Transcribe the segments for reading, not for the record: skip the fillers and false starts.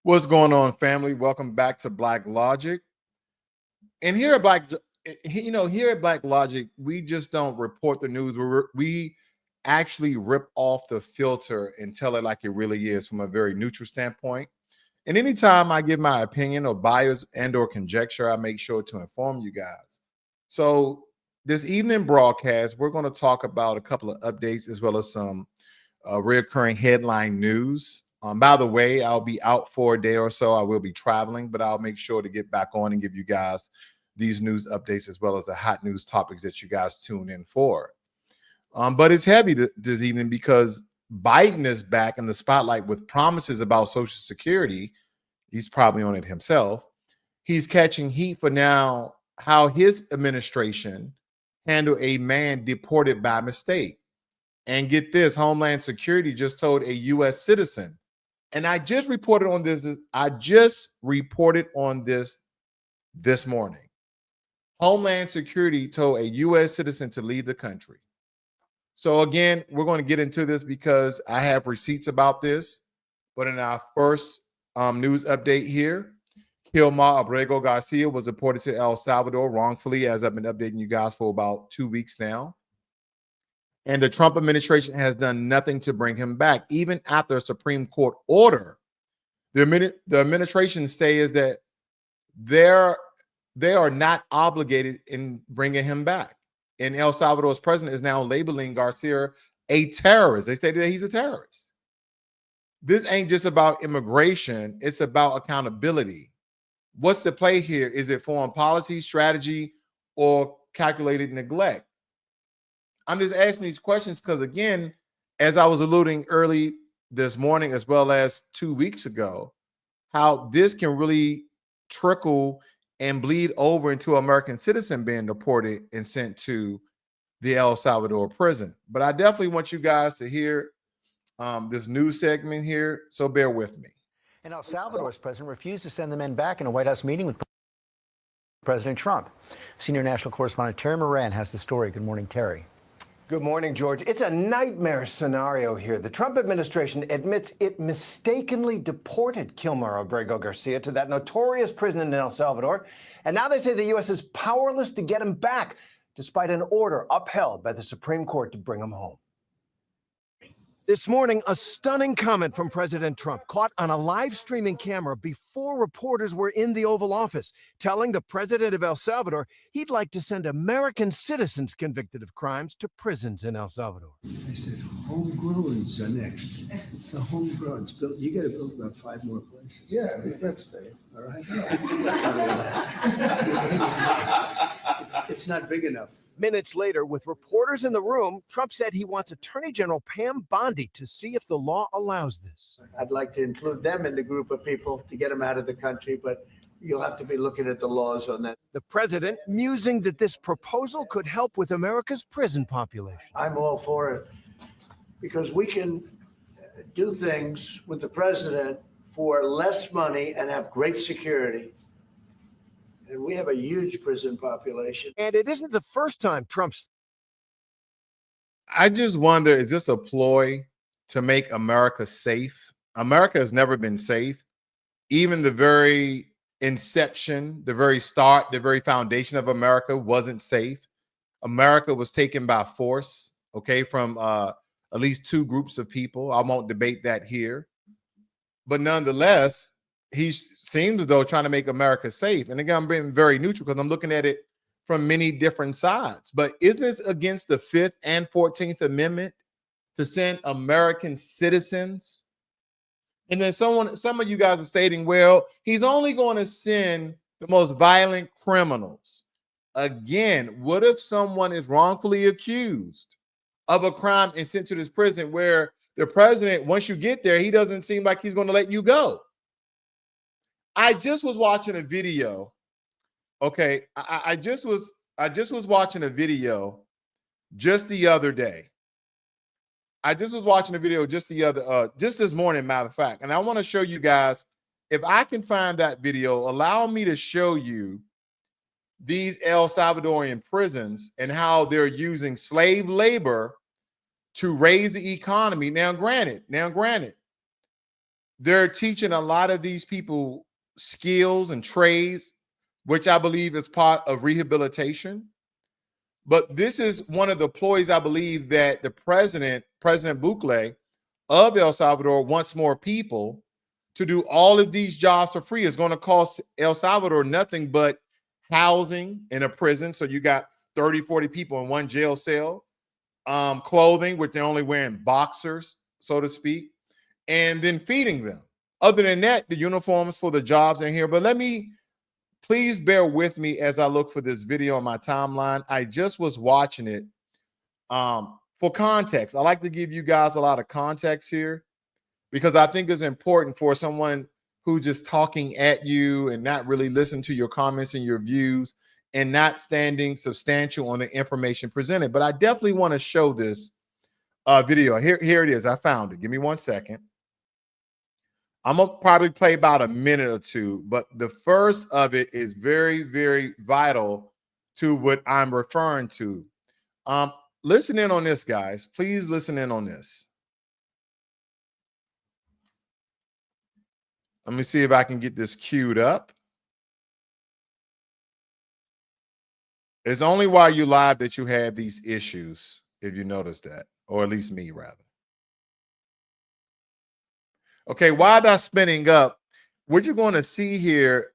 What's going on, family? Welcome back to Blacklogic. And here at here at Blacklogic, we just don't report the news. We actually rip off the filter and tell it like it really is from a very neutral standpoint. And anytime I give my opinion or bias and/or conjecture, I make sure to inform you guys. So this evening broadcast, we're going to talk about a couple of updates as well as some reoccurring headline news. By the way, I'll be out for a day or so. I will be traveling, but I'll make sure to get back on and give you guys these news updates as well as the hot news topics that you guys tune in for. But it's heavy this evening because Biden is back in the spotlight with promises about Social Security. He's probably on it himself. He's catching heat for now how his administration handled a man deported by mistake. And get this, Homeland Security just told a U.S. citizen, and I just reported on this. This morning. Homeland Security told a U.S. citizen to leave the country. So again, we're going to get into this because I have receipts about this. But in our first news update here, Kilmar Abrego Garcia was deported to El Salvador wrongfully, as I've been updating you guys for about 2 weeks now. And the Trump administration has done nothing to bring him back, even after a Supreme Court order. The administration says that they are not obligated in bringing him back. And El Salvador's president is now labeling Garcia a terrorist. They say that he's a terrorist. This ain't just about immigration. It's about accountability. What's the play here? Is it foreign policy, strategy, or calculated neglect? I'm just asking these questions because, again, as I was alluding early this morning, as well as 2 weeks ago, how this can really trickle and bleed over into American citizen being deported and sent to the El Salvador prison. But I definitely want you guys to hear this news segment here, so bear with me. And El Salvador's president refused to send the men back in a White House meeting with President Trump. Senior national correspondent Terry Moran has the story. Good morning, Terry. Good morning, George. It's a nightmare scenario here. The Trump administration admits it mistakenly deported Kilmar Abrego Garcia to that notorious prison in El Salvador. And now they say the U.S. is powerless to get him back, despite an order upheld by the Supreme Court to bring him home. This morning, a stunning comment from President Trump caught on a live streaming camera before reporters were in the Oval Office, telling the president of El Salvador he'd like to send American citizens convicted of crimes to prisons in El Salvador. I said, homegrowns are next. The homegrowns built. You got to build about 5 more places. Yeah, that's fair. All right. It's not big enough. Minutes later, with reporters in the room, Trump said he wants Attorney General Pam Bondi to see if the law allows this. I'd like to include them in the group of people to get them out of the country, but you'll have to be looking at the laws on that. The president musing that this proposal could help with America's prison population. I'm all for it because we can do things with the president for less money and have great security. And we have a huge prison population. And it isn't the first time Trump's. I just wonder, is this a ploy to make America safe? America has never been safe. Even the very inception, the very start, the very foundation of America wasn't safe. America was taken by force, okay, from at least 2 groups of people. I won't debate that here. But nonetheless, he seems as though trying to make America safe. And again, I'm being very neutral because I'm looking at it from many different sides. But isn't this against the 5th and 14th Amendment to send American citizens? And then some of you guys are stating, well, he's only going to send the most violent criminals. Again, what if someone is wrongfully accused of a crime and sent to this prison where the president, once you get there, he doesn't seem like he's going to let you go? I just was watching a video. Okay, I just was watching a video just the other day. I just was watching a video just this morning, matter of fact, and I want to show you guys, if I can find that video, allow me to show you these El Salvadorian prisons and how they're using slave labor to raise the economy. Now, granted, they're teaching a lot of these people skills and trades, which I believe is part of rehabilitation. But this is one of the ploys, I believe, that the President Bukele of El Salvador wants more people to do all of these jobs for free. It's going to cost El Salvador nothing but housing in a prison. So you got 30, 40 people in one jail cell, clothing, which they're only wearing boxers, so to speak, and then feeding them. Other than that, the uniforms for the jobs in here. But please bear with me as I look for this video on my timeline. I just was watching it for context. I like to give you guys a lot of context here because I think it's important for someone who's just talking at you and not really listening to your comments and your views and not standing substantial on the information presented. But I definitely want to show this video. Here it is. I found it. Give me 1 second. I'm going to probably play about a minute or two, but the first of it is very, very vital to what I'm referring to. Listen in on this, guys. Please listen in on this. Let me see if I can get this queued up. It's only while you live that you have these issues, if you notice that, or at least me, rather. Okay, while that's spinning up, what you're going to see here,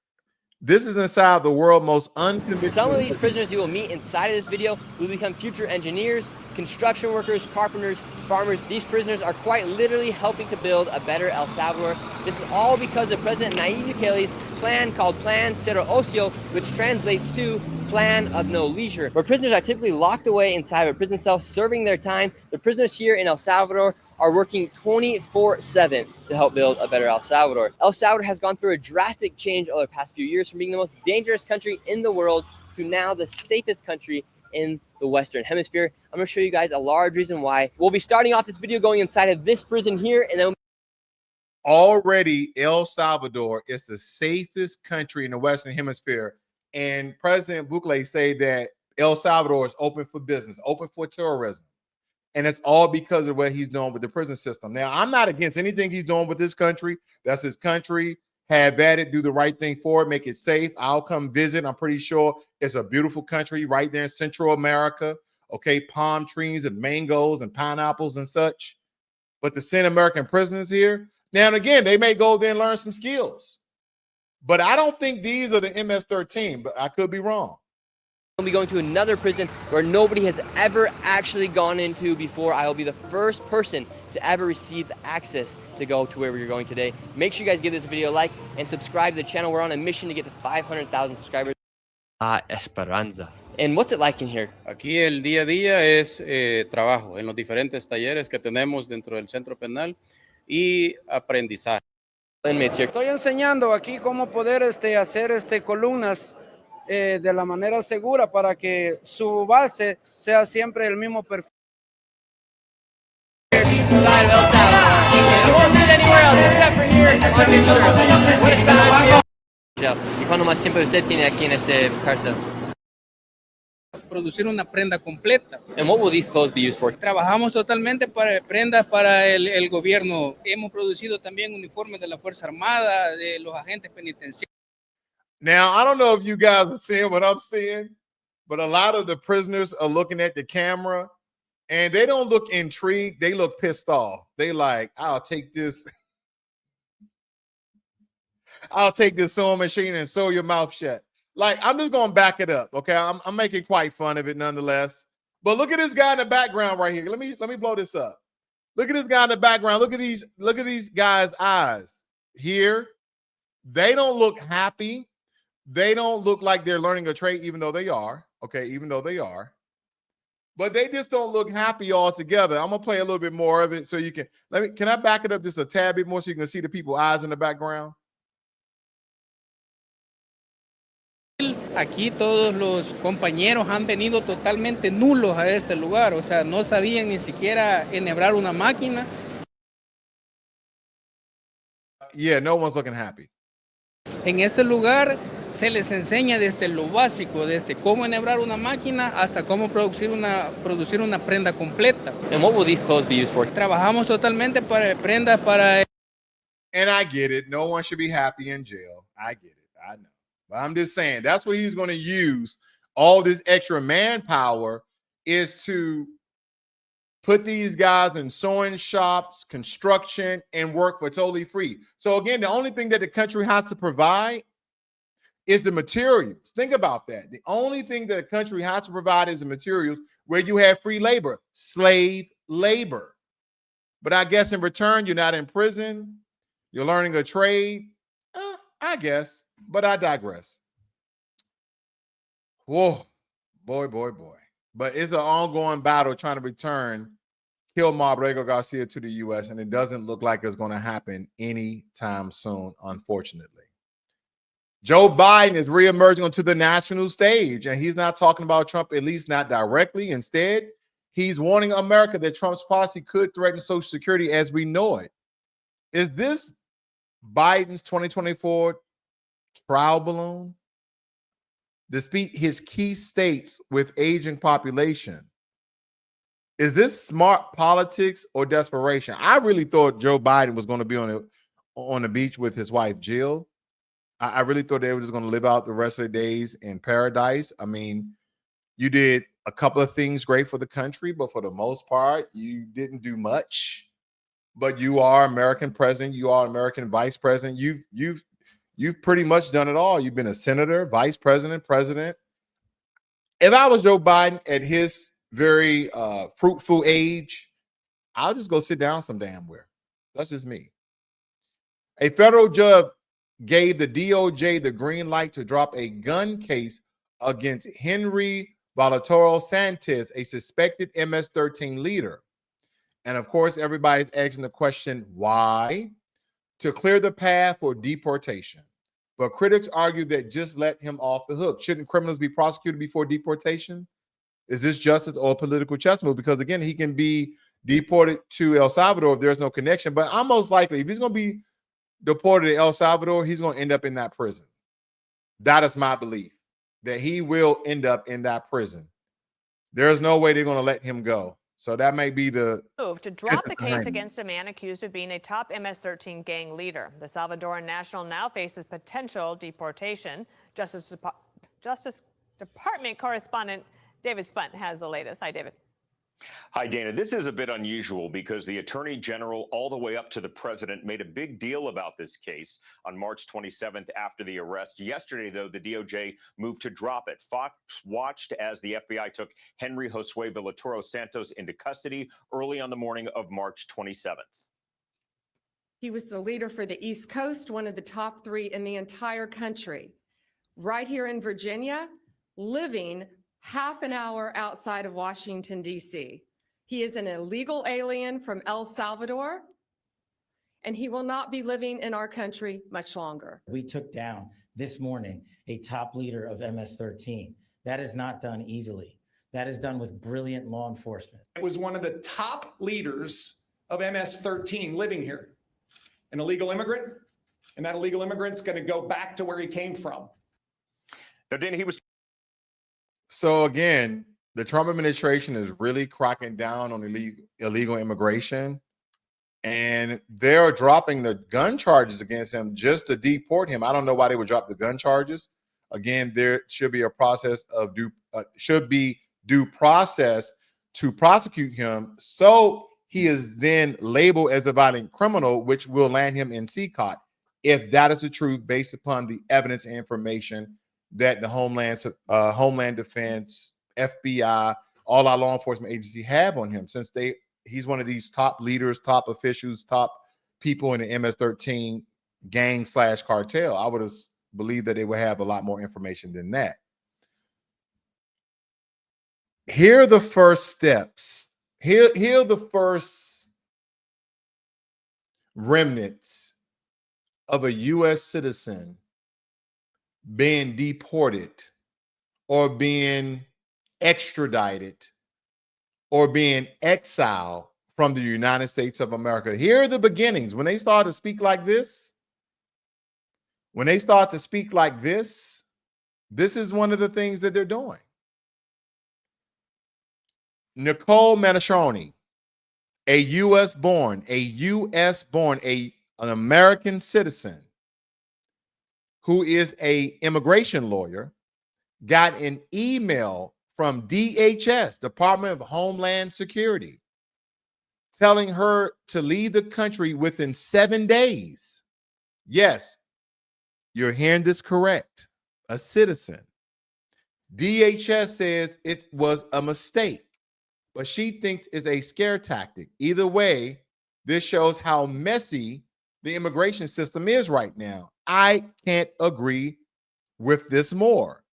this is inside the world's most unconventional. Some of these prisoners you will meet inside of this video will become future engineers, construction workers, carpenters, farmers. These prisoners are quite literally helping to build a better El Salvador. This is all because of President Nayib Bukele's plan called Plan Cero Ocio, which translates to Plan of No Leisure, where prisoners are typically locked away inside of a prison cell serving their time. The prisoners here in El Salvador are working 24/7 to help build a better El Salvador. El Salvador has gone through a drastic change over the past few years from being the most dangerous country in the world to now the safest country in the Western Hemisphere. I'm going to show you guys a large reason why. We'll be starting off this video going inside of this prison here, and then already El Salvador is the safest country in the Western Hemisphere. And President Bukele say that El Salvador is open for business, open for tourism. And it's all because of what he's doing with the prison system. Now, I'm not against anything he's doing with this country. That's his country. Have at it, do the right thing for it, make it safe. I'll come visit. I'm pretty sure it's a beautiful country right there in Central America. Okay, palm trees and mangoes and pineapples and such. But to send American prisoners here, now and again, they may go there and learn some skills. But I don't think these are the MS-13, but I could be wrong. we'll be going to another prison where nobody has ever actually gone into before. I will be the first person to ever receive access to go to where we're going today. Make sure you guys give this video a like and subscribe to the channel. We're on a mission to get to 500,000 subscribers. Esperanza. And what's it like in here? Aquí el día a día es trabajo en los diferentes talleres que tenemos dentro del centro penal y aprendizaje. Inmates here. Estoy enseñando aquí cómo poder hacer columnas de la manera segura para que su base sea siempre el mismo perfil. Inside of El Salvador. You won't see it anywhere else except for here on New Shirley. What a time. ¿Y cuánto más tiempo usted tiene aquí en este cárcel? Producir una prenda completa. And what will these clothes be used for? Trabajamos totalmente para prendas para el gobierno. Hemos producido también uniformes de la Fuerza Armada, de los agentes penitenciarios. Now, I don't know if you guys are seeing what I'm seeing, but a lot of the prisoners are looking at the camera and they don't look intrigued. They look pissed off. They like, I'll take this sewing machine and sew your mouth shut. Like, I'm just going to back it up. Okay. I'm making quite fun of it nonetheless. But look at this guy in the background right here. Let me blow this up. Look at this guy in the background. Look at these guys' eyes here. They don't look happy. They don't look like they're learning a trade, even though they are. Okay, even though they are. But they just don't look happy altogether. I'm gonna play a little bit more of it so you can can I back it up just a tad bit more so you can see the people's eyes in the background? Aquí todos los compañeros han venido totalmente nulos a este lugar, o sea, no sabían ni siquiera enhebrar una máquina. Yeah, no one's looking happy. En este lugar se les enseña desde lo básico, desde cómo enhebrar una máquina hasta cómo producir una prenda completa. And what will these clothes be used for? Trabajamos totalmente para prendas para And I get it. No one should be happy in jail. I get it. I know. But I'm just saying that's what he's going to use all this extra manpower is to put these guys in sewing shops, construction, and work for totally free. So again, the only thing that the country has to provide is the materials. Think about that. The only thing that the country has to provide is the materials where you have free labor, slave labor. But I guess in return, you're not in prison. You're learning a trade. I guess, but I digress. Whoa, boy. But it's an ongoing battle trying to return Kilmar Abrego Garcia to the U.S., and it doesn't look like it's going to happen anytime soon, unfortunately. Joe Biden is reemerging onto the national stage, and he's not talking about Trump, at least not directly. Instead, he's warning America that Trump's policy could threaten Social Security as we know it. Is this Biden's 2024 trial balloon? Despite his key states with aging population, is this smart politics or desperation? I really thought Joe Biden was going to be on the beach with his wife, Jill. I really thought they were just going to live out the rest of their days in paradise. I mean, you did a couple of things great for the country, but for the most part, you didn't do much. But you are American president. You are American vice president. You've pretty much done it all. You've been a senator, vice president, president. If I was Joe Biden at his very fruitful age, I'll just go sit down some damn where. That's just me. A federal judge gave the DOJ the green light to drop a gun case against Henry Valatoro Santos, a suspected MS-13 leader. And of course, everybody's asking the question, why? To clear the path for deportation. But critics argue that just let him off the hook. Shouldn't criminals be prosecuted before deportation? Is this justice or political chess move? Because again, he can be deported to El Salvador if there's no connection. But I'm most likely, if he's going to be deported to El Salvador, he's going to end up in that prison. That is my belief, that he will end up in that prison. There's no way they're going to let him go. So that may be the move to drop the case against a man accused of being a top MS-13 gang leader. The Salvadoran national now faces potential deportation. Justice Department correspondent David Spunt has the latest. Hi, David. Hi, Dana. This is a bit unusual because the attorney general all the way up to the president made a big deal about this case on March 27th after the arrest. Yesterday, though, the DOJ moved to drop it. Fox watched as the FBI took Henry Josue Valatoro Santos into custody early on the morning of March 27th. He was the leader for the East Coast, one of the top 3 in the entire country. Right here in Virginia, living half an hour outside of Washington, D.C. He is an illegal alien from El Salvador, and he will not be living in our country much longer. We took down this morning a top leader of MS-13. That is not done easily. That is done with brilliant law enforcement. It was one of the top leaders of MS-13 living here, an illegal immigrant, and that illegal immigrant's going to go back to where he came from. Now, Dana, he was. So again, the Trump administration is really cracking down on illegal immigration, and they're dropping the gun charges against him just to deport him. I don't know why they would drop the gun charges. Again, there should be a process of due process to prosecute him, so he is then labeled as a violent criminal, which will land him in CCOT if that is the truth, based upon the evidence and information that the Homeland Defense, FBI, all our law enforcement agencies have on him, since he's one of these top leaders, top officials, top people in the MS-13 gang / cartel. I would have believed that they would have a lot more information than that. Here are the first steps. Here are the first remnants of a U.S. citizen being deported or being extradited or being exiled from the United States of America. Here are the beginnings. When they start to speak like this, this is one of the things that they're doing. Nicole Manashoni, a U.S. born, a an American citizen who is an immigration lawyer, got an email from DHS, Department of Homeland Security, telling her to leave the country within 7 days. Yes, you're hearing this correct. A citizen. DHS says it was a mistake, but she thinks it's a scare tactic. Either way, this shows how messy the immigration system is right now. I can't agree with this more.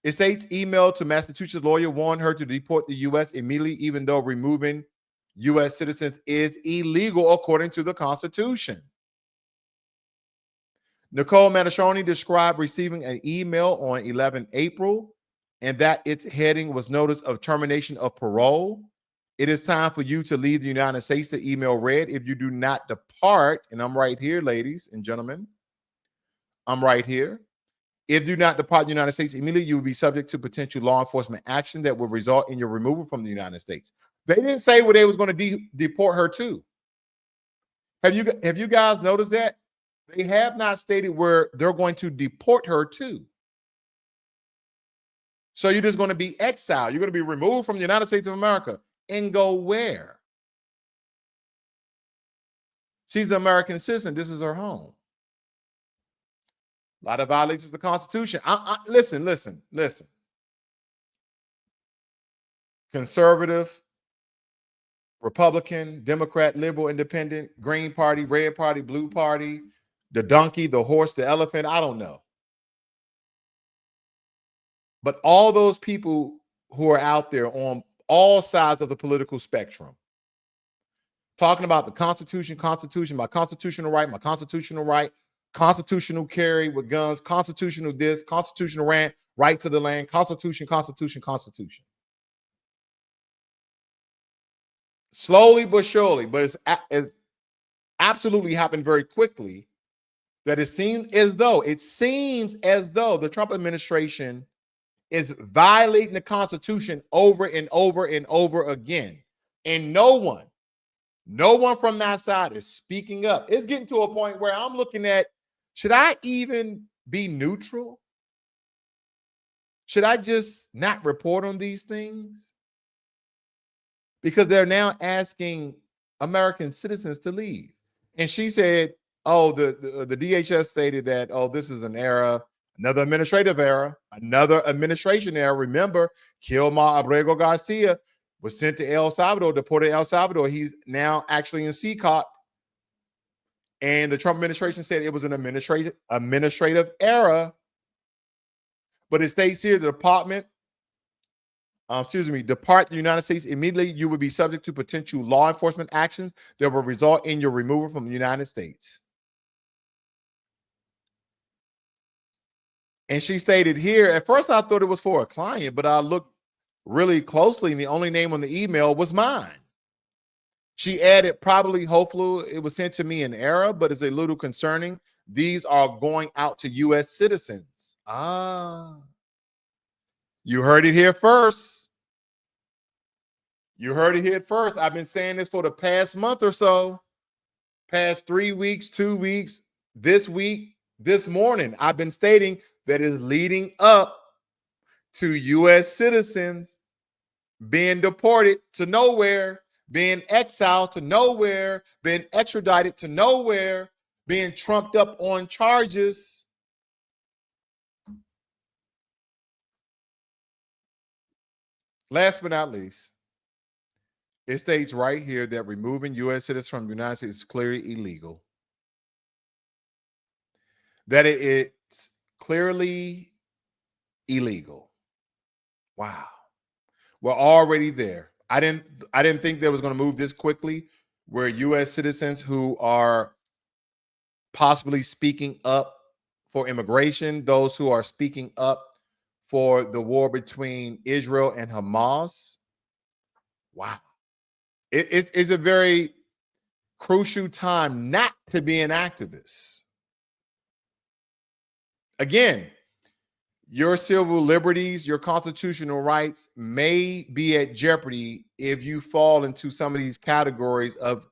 It states email to Massachusetts lawyer warned her to deport the U.S. immediately, even though removing U.S. citizens is illegal according to the Constitution. Nicole Manashoni described receiving an email on 11 April and that its heading was notice of termination of parole. It is time for you to leave the United States, the email read. If you do not depart, and I'm right here, ladies and gentlemen, I'm right here. If you do not depart the United States immediately, you will be subject to potential law enforcement action that will result in your removal from the United States. They didn't say where they was going to deport her to. Have you guys noticed that? They have not stated where they're going to deport her to. So you're just going to be exiled. You're going to be removed from the United States of America and go where? She's an American citizen. This is her home. A lot of violations of the Constitution. Listen. Conservative, Republican, Democrat, Liberal, Independent, Green Party, Red Party, Blue Party, the donkey, the horse, the elephant, I don't know. But all those people who are out there on all sides of the political spectrum, talking about the Constitution, my constitutional right, constitutional carry with guns, constitutional this, constitutional right to the land, Constitution. Slowly but surely, but it's absolutely happened very quickly that it seems as though the Trump administration is violating the Constitution over and over and over again. And no one from that side is speaking up. It's getting to a point where I'm looking at, should I even be neutral? Should I just not report on these things? Because they're now asking American citizens to leave. And she said, oh, the DHS stated that, oh, this is an error, another administrative error, another administration error. Remember, Kilmar Abrego Garcia was sent to El Salvador, deported to El Salvador. He's now actually in CCOT. And the Trump administration said it was an administrative error. But it states here, the department, depart the United States immediately. You will be subject to potential law enforcement actions that will result in your removal from the United States. And she stated here, at first I thought it was for a client, but I looked really closely and the only name on the email was mine. She added, hopefully it was sent to me in error, but it's a little concerning. These are going out to U.S. citizens. You heard it here first. I've been saying this for the past month or so, past 3 weeks, 2 weeks, this week, this morning. I've been stating that is leading up to U.S. citizens being deported to nowhere, being exiled to nowhere, being extradited to nowhere, being trumped up on charges. Last but not least, it states right here that removing U.S. citizens from the United States is clearly illegal. That it's clearly illegal. Wow. We're already there. I didn't think that was going to move this quickly, where U.S. citizens who are possibly speaking up for immigration, those who are speaking up for the war between Israel and Hamas. Wow. It's a very crucial time not to be an activist. Again, your civil liberties, your constitutional rights may be at jeopardy if you fall into some of these categories of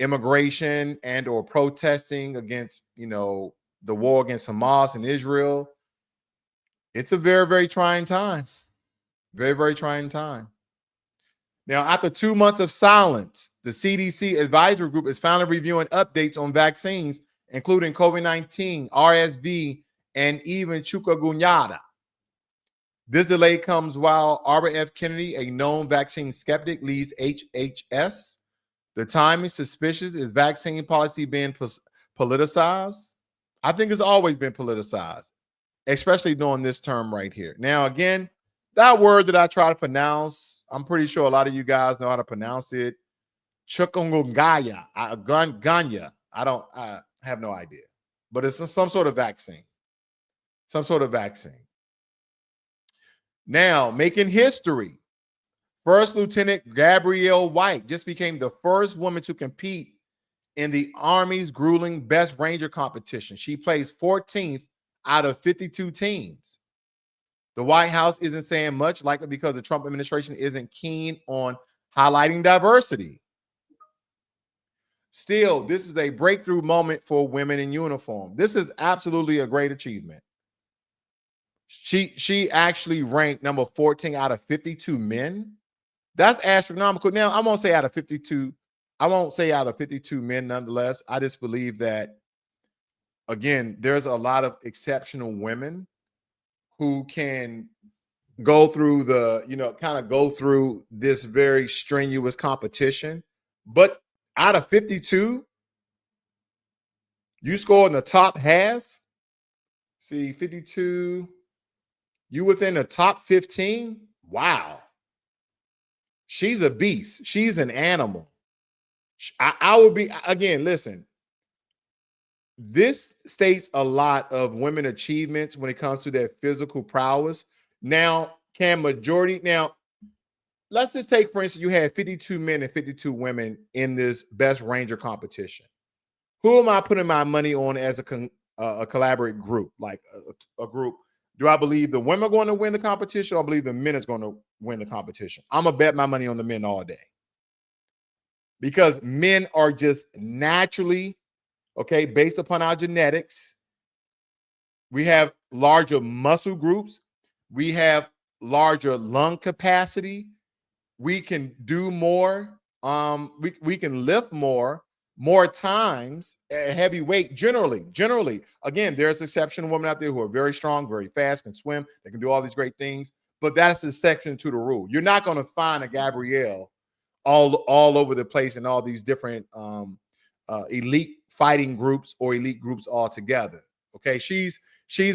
immigration and or protesting against, the war against Hamas and Israel. It's a very, very trying time. Very, very trying time. Now, after 2 months of silence, the CDC advisory group is finally reviewing updates on vaccines, including COVID-19, RSV, and even chikungunya. This delay comes while Robert F. Kennedy, a known vaccine skeptic, leads HHS. The timing suspicious. Is vaccine policy being politicized? I think it's always been politicized, especially during this term right here. Now, again, that word that I try to pronounce, I'm pretty sure a lot of you guys know how to pronounce it. Chikungunya, Ganya. I have no idea, but it's some sort of vaccine. Some sort of vaccine. Now, making history. First Lieutenant Gabrielle White just became the first woman to compete in the Army's grueling Best Ranger competition. She placed 14th out of 52 teams. The White House isn't saying much, likely because the Trump administration isn't keen on highlighting diversity. Still, this is a breakthrough moment for women in uniform. This is absolutely a great achievement. She actually ranked number 14 out of 52 men. That's astronomical. Now, I won't say out of 52. I won't say out of 52 men nonetheless. I just believe that, again, there's a lot of exceptional women who can go through go through this very strenuous competition. But out of 52, you score in the top half. See, 52, you within the top 15. Wow. She's a beast. She's an animal. I would be, again, listen, this states a lot of women achievements when it comes to their physical prowess. Now, let's just take, for instance, you had 52 men and 52 women in this Best Ranger competition. Who am I putting my money on as a collaborative group, like a group? Do I believe the women are going to win the competition, or I believe the men is going to win the competition? I'm going to bet my money on the men all day. Because men are just naturally, okay, based upon our genetics, we have larger muscle groups. We have larger lung capacity. We can do more. We can lift more times at heavy weight. Generally, again, there's exceptional women out there who are very strong, very fast, can swim. They can do all these great things. But that's the exception to the rule. You're not going to find a Gabrielle all over the place in all these different elite fighting groups or elite groups all together. Okay, she's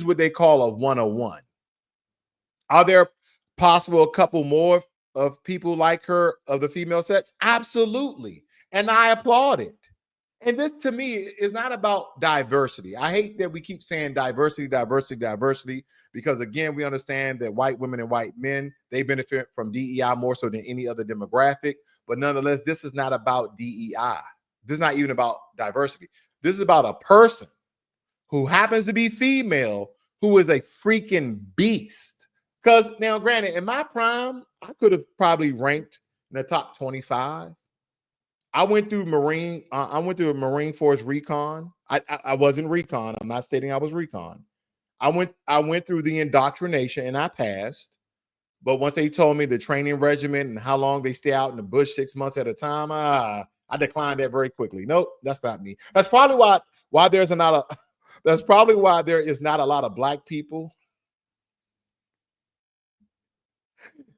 what they call a 101. Are there possible a couple more of people like her of the female sex? Absolutely, and I applaud it. And this, to me, is not about diversity. I hate that we keep saying diversity, because, again, we understand that white women and white men, they benefit from DEI more so than any other demographic. But nonetheless, this is not about DEI. This is not even about diversity. This is about a person who happens to be female who is a freaking beast. Because now, granted, in my prime, I could have probably ranked in the top 25. I went through a Marine Force recon. I wasn't recon. I'm not stating I was recon. I went through the indoctrination and I passed. But once they told me the training regimen and how long they stay out in the bush 6 months at a time, I declined that very quickly. Nope, that's not me. That's probably why there is not a lot of black people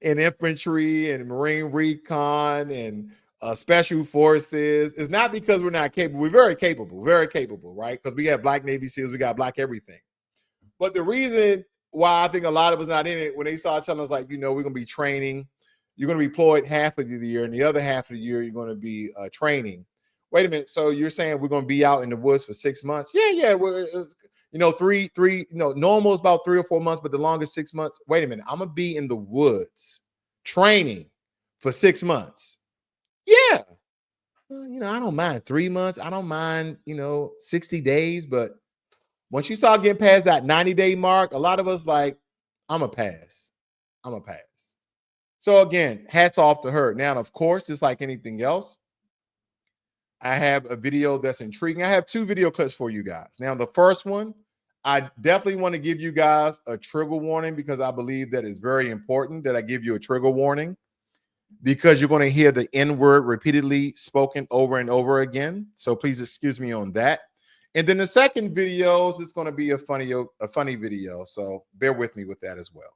in infantry and Marine recon and special forces. It's not because we're not capable. We're very capable, right? Because we have black Navy SEALs, we got black everything. But the reason why I think a lot of us not in it, when they started telling us, like, we're going to be training, you're going to be deployed half of the year, and the other half of the year you're going to be training. Wait a minute, so you're saying we're going to be out in the woods for 6 months? Yeah. Normal is about 3 or 4 months, but the longest 6 months. Wait a minute, I'm going to be in the woods training for 6 months. Yeah. I don't mind 3 months. I don't mind, 60 days. But once you start getting past that 90-day mark, a lot of us like, I'm a pass. So again, hats off to her. Now, of course, just like anything else, I have a video that's intriguing. I have 2 video clips for you guys. Now, the first one, I definitely want to give you guys a trigger warning because I believe that it's very important that I give you a trigger warning because you're going to hear the N-word repeatedly spoken over and over again. So please excuse me on that. And then the second video is going to be a funny video. So bear with me with that as well.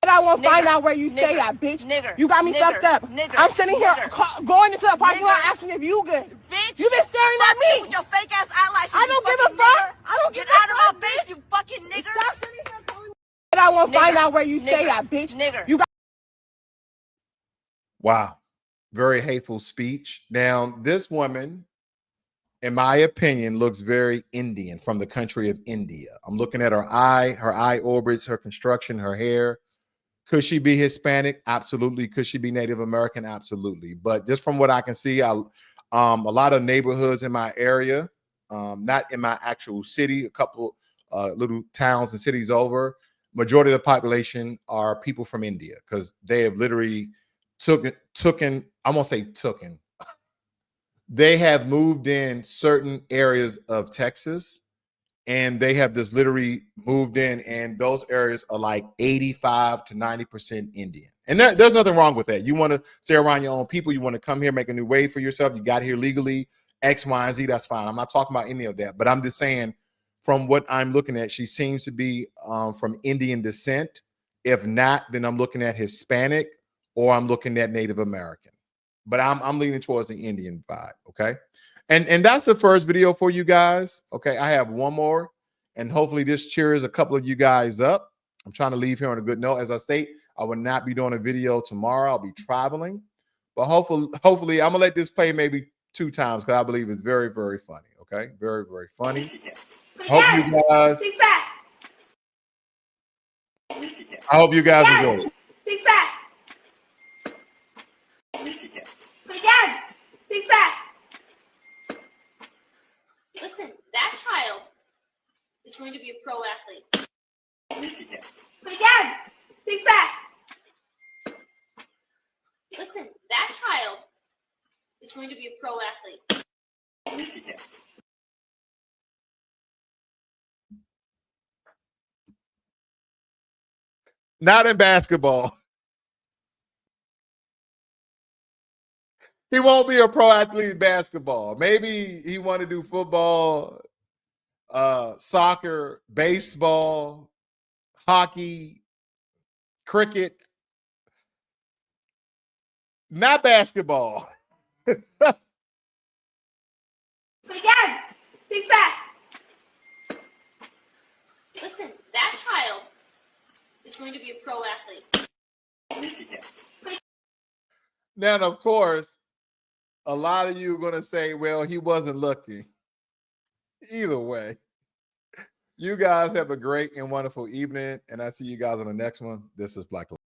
I won't find out where you stay at, bitch. You got me fucked up. I'm sitting here going into the parking lot asking if you good. Bitch, you been staring at me with your fake ass eyelashes. I don't give a fuck. I don't Get give a fuck. out of my face, you fucking nigger. Stop sitting here telling me I won't find out where you stay at, bitch. You got. Wow. Very hateful speech. Now, this woman, in my opinion, looks very Indian, from the country of India. I'm looking at her eye orbits, her construction, her hair. Could she be Hispanic? Absolutely. Could she be Native American? Absolutely. But just from what I can see, a lot of neighborhoods in my area, not in my actual city, a couple little towns and cities over, majority of the population are people from India because they have literally taken, I won't say taken. They have moved in certain areas of Texas and they have just literally moved in, and those areas are like 85 to 90% Indian. And there's nothing wrong with that. You want to stay around your own people. You want to come here, make a new way for yourself. You got here legally, X, Y, and Z. That's fine. I'm not talking about any of that, but I'm just saying from what I'm looking at, she seems to be from Indian descent. If not, then I'm looking at Hispanic or I'm looking at Native American. But I'm leaning towards the Indian vibe, okay? And that's the first video for you guys. Okay, I have one more, and hopefully this cheers a couple of you guys up. I'm trying to leave here on a good note. As I state, I will not be doing a video tomorrow. I'll be traveling, but hopefully I'm gonna let this play maybe 2 times because I believe it's very, very funny. Okay, very, very funny. Hope you guys. I hope you guys enjoy it. Think fast. Dad, think fast. Listen, that child is going to be a pro athlete. My dad, think fast. Listen, that child is going to be a pro athlete. Not in basketball. He won't be a pro athlete in basketball. Maybe he want to do football, soccer, baseball, hockey, cricket. Not basketball. My dad, think fast. Listen, that child is going to be a pro athlete. Now, of course, a lot of you are going to say, well, he wasn't looking. Either way, you guys have a great and wonderful evening, and I see you guys on the next one. This is Blacklogic.